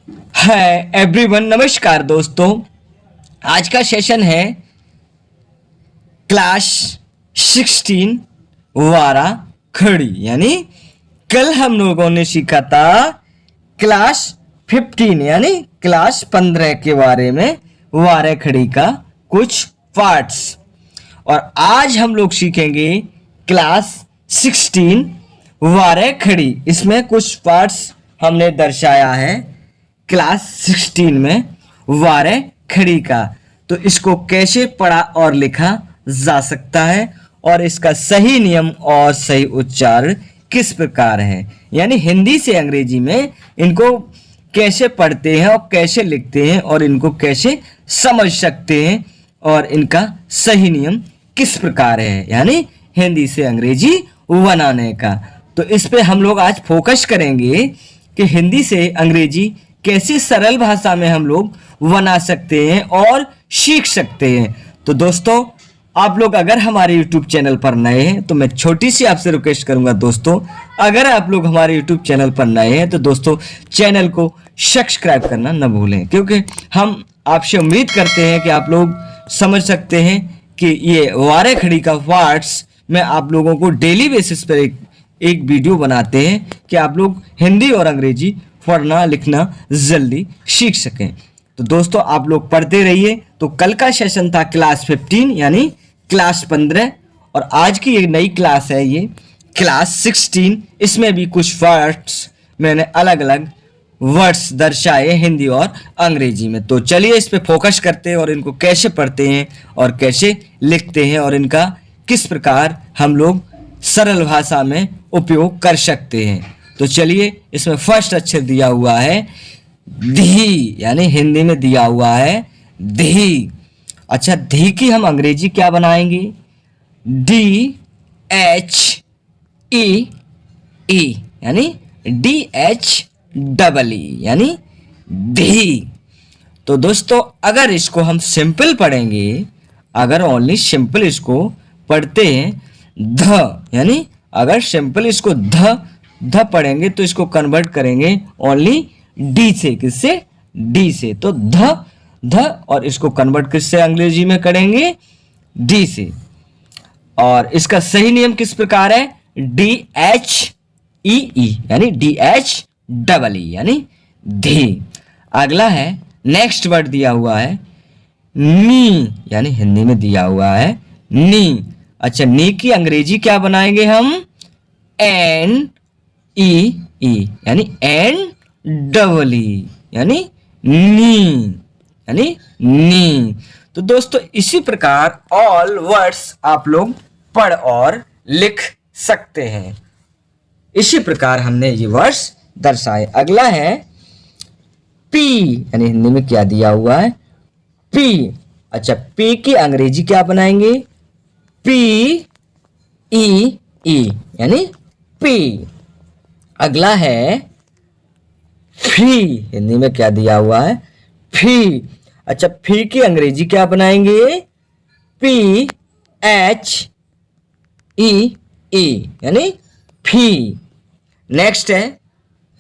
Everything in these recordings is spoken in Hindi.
है एवरीवन, नमस्कार दोस्तों। आज का सेशन है क्लास 16 वारा खड़ी। यानी कल हम लोगों ने सीखा था क्लास 15 यानी क्लास 15 के बारे में, वारा खड़ी का कुछ पार्ट्स। और आज हम लोग सीखेंगे क्लास 16 वारा खड़ी। इसमें कुछ पार्ट्स हमने दर्शाया है क्लास 16 में वारे खड़ी का। तो इसको कैसे पढ़ा और लिखा जा सकता है और इसका सही नियम और सही उच्चारण किस प्रकार है, यानी हिंदी से अंग्रेजी में इनको कैसे पढ़ते हैं और कैसे लिखते हैं और इनको कैसे समझ सकते हैं और इनका सही नियम किस प्रकार है, यानी हिंदी से अंग्रेजी बनाने का। तो इस पे हम लोग आज फोकस करेंगे कि हिंदी से अंग्रेजी कैसे सरल भाषा में हम लोग बना सकते हैं और सीख सकते हैं। तो दोस्तों, आप लोग अगर हमारे YouTube चैनल पर नए हैं तो मैं छोटी सी आपसे रिक्वेस्ट करूंगा दोस्तों, अगर आप लोग हमारे YouTube चैनल पर नए हैं तो दोस्तों चैनल को सब्सक्राइब करना न भूलें, क्योंकि हम आपसे उम्मीद करते हैं कि आप लोग समझ सकते हैं कि ये वारे खड़ी का पार्ट्स में आप लोगों को डेली बेसिस पर एक वीडियो बनाते हैं कि आप लोग हिंदी और अंग्रेजी पढ़ना लिखना जल्दी सीख सकें। तो दोस्तों, आप लोग पढ़ते रहिए। तो कल का सेशन था क्लास 15 यानी क्लास 15 और आज की एक नई क्लास है ये क्लास 16। इसमें भी कुछ वर्ड्स मैंने अलग अलग वर्ड्स दर्शाए हिंदी और अंग्रेजी में। तो चलिए इस पे फोकस करते हैं और इनको कैसे पढ़ते हैं और कैसे लिखते हैं और इनका किस प्रकार हम लोग सरल भाषा में उपयोग कर सकते हैं। तो चलिए, इसमें फर्स्ट अक्षर दिया हुआ है धी, यानी हिंदी में दिया हुआ है धी। अच्छा, धी की हम अंग्रेजी क्या बनाएंगे? DHEE, यानी DHEE यानी धी। तो दोस्तों, अगर इसको हम सिंपल पढ़ेंगे, अगर ओनली सिंपल इसको पढ़ते हैं ध, यानी अगर सिंपल इसको ध पढ़ेंगे तो इसको कन्वर्ट करेंगे ओनली डी से। किससे? डी से। तो ध और इसको कन्वर्ट किससे अंग्रेजी में करेंगे? डी से। और इसका सही नियम किस प्रकार है? DHEE यानी DHEE यानी धी। अगला है नेक्स्ट वर्ड दिया हुआ है नी, यानी हिंदी में दिया हुआ है नी। अच्छा, नी की अंग्रेजी क्या बनाएंगे हम? NEE यानी NEE यानी नी, यानी नी। तो दोस्तों, इसी प्रकार ऑल वर्ड्स आप लोग पढ़ और लिख सकते हैं। इसी प्रकार हमने ये वर्ड्स दर्शाए। अगला है पी, यानी हिंदी में क्या दिया हुआ है? पी। अच्छा, पी की अंग्रेजी क्या बनाएंगे? PEE यानी पी। अगला है फी, हिंदी में क्या दिया हुआ है? फी। अच्छा, फी की अंग्रेजी क्या बनाएंगे? PHEE यानी फी। नेक्स्ट है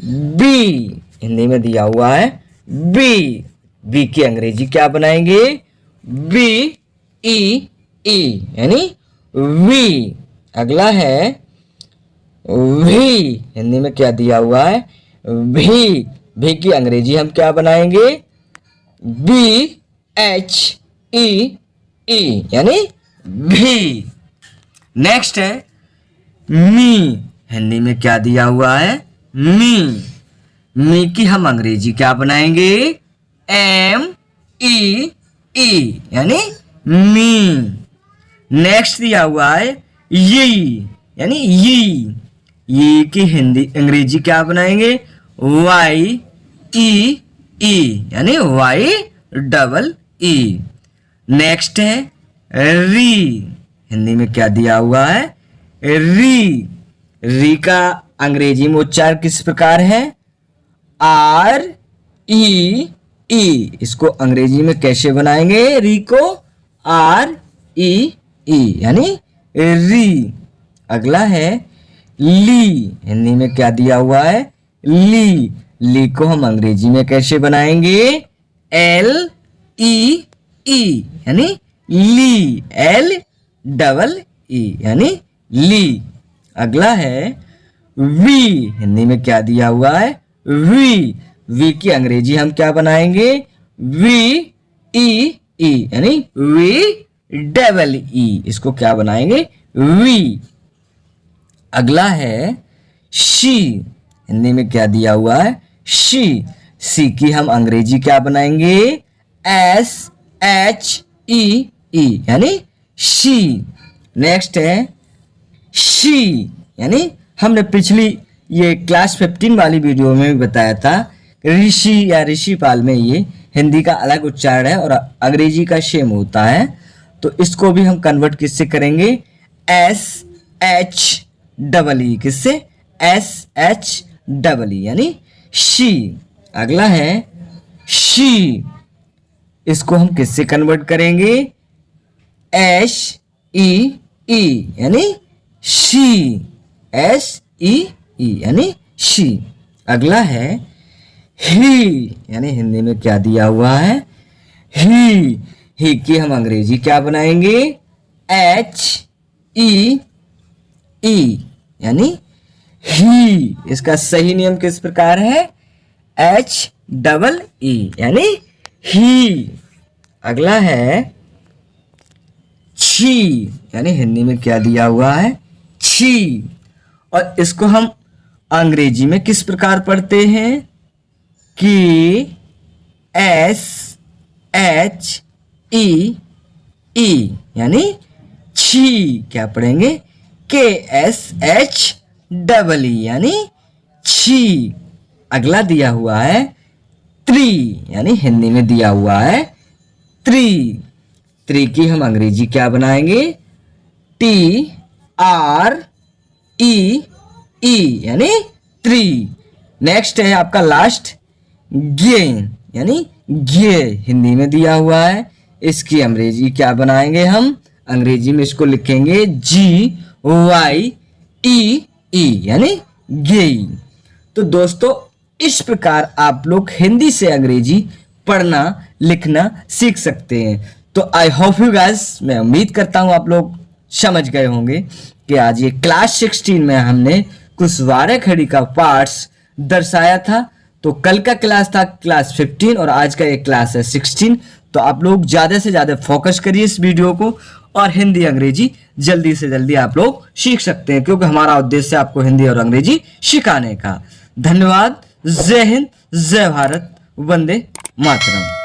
बी, हिंदी में दिया हुआ है बी। बी की अंग्रेजी क्या बनाएंगे? BEE यानी वी। अगला है वी, हिंदी में क्या दिया हुआ है? भी। भी की अंग्रेजी हम क्या बनाएंगे? BHEE यानी भी। नेक्स्ट है मी, हिंदी में क्या दिया हुआ है? मी। मी की हम अंग्रेजी क्या बनाएंगे? MEE यानी मी। नेक्स्ट दिया हुआ है ये, यानी ये की हिंदी अंग्रेजी क्या बनाएंगे? YEE यानी YEE। नेक्स्ट है री, हिंदी में क्या दिया हुआ है? री। री का अंग्रेजी में उच्चारण किस प्रकार है? REE। इसको अंग्रेजी में कैसे बनाएंगे? री को REE यानी री। अगला है ली, हिंदी में क्या दिया हुआ है? ली। ली को हम अंग्रेजी में कैसे बनाएंगे? L-E-E यानी ली, L-E-E यानी ली। अगला है वी, हिंदी में क्या दिया हुआ है? वी। वी की अंग्रेजी हम क्या बनाएंगे? V-E-E यानी V-E-E, इसको क्या बनाएंगे? वी। अगला है शी, हिंदी में क्या दिया हुआ है? शी। सी की हम अंग्रेजी क्या बनाएंगे? S-H-E-E यानी शी। नेक्स्ट है शी, यानी हमने पिछली ये क्लास 15 वाली वीडियो में भी बताया था ऋषि या ऋषिपाल में ये हिंदी का अलग उच्चारण है और अंग्रेजी का सेम होता है। तो इसको भी हम कन्वर्ट किससे करेंगे? S-H-E-E, किससे? S-H-E-E यानी शी। अगला है शी, इसको हम किससे कन्वर्ट करेंगे? S-E-E यानी शी, S-E-E यानी शी। अगला है ही, यानी हिंदी में क्या दिया हुआ है? ही की हम अंग्रेजी क्या बनाएंगे? H-E-E यानी ही। इसका सही नियम किस प्रकार है? H-E-E यानी ही। अगला है छी, यानी हिंदी में क्या दिया हुआ है? छी। और इसको हम अंग्रेजी में किस प्रकार पढ़ते हैं? K-S-H-E-E यानी छी। क्या पढ़ेंगे? K-S-H-E-E यानी छी। अगला दिया हुआ है ट्री, यानी हिंदी में दिया हुआ है ट्री। ट्री की हम अंग्रेजी क्या बनाएंगे? T-R-E-E यानी ट्री। नेक्स्ट है आपका लास्ट गे, यानी गे, हिंदी में दिया हुआ है। इसकी अंग्रेजी क्या बनाएंगे हम? अंग्रेजी में इसको लिखेंगे G-Y-E-E यानी गे। तो दोस्तों इस प्रकार आप लोग हिंदी से अंग्रेजी पढ़ना लिखना सीख सकते हैं। तो आई होप यू गाइस, मैं उम्मीद करता हूं आप लोग समझ गए होंगे कि आज ये क्लास 16 में हमने कुछ वारे खड़ी का पार्ट्स दर्शाया था। तो कल का क्लास था क्लास 15 और आज का ये क्लास है 16। तो आप लोग ज़्यादा से ज़्यादा फोकस करिए इस वीडियो को और हिंदी अंग्रेजी जल्दी से जल्दी आप लोग सीख सकते हैं, क्योंकि हमारा उद्देश्य आपको हिंदी और अंग्रेजी सिखाने का। धन्यवाद। जय हिंद, जय भारत, वंदे मातरम।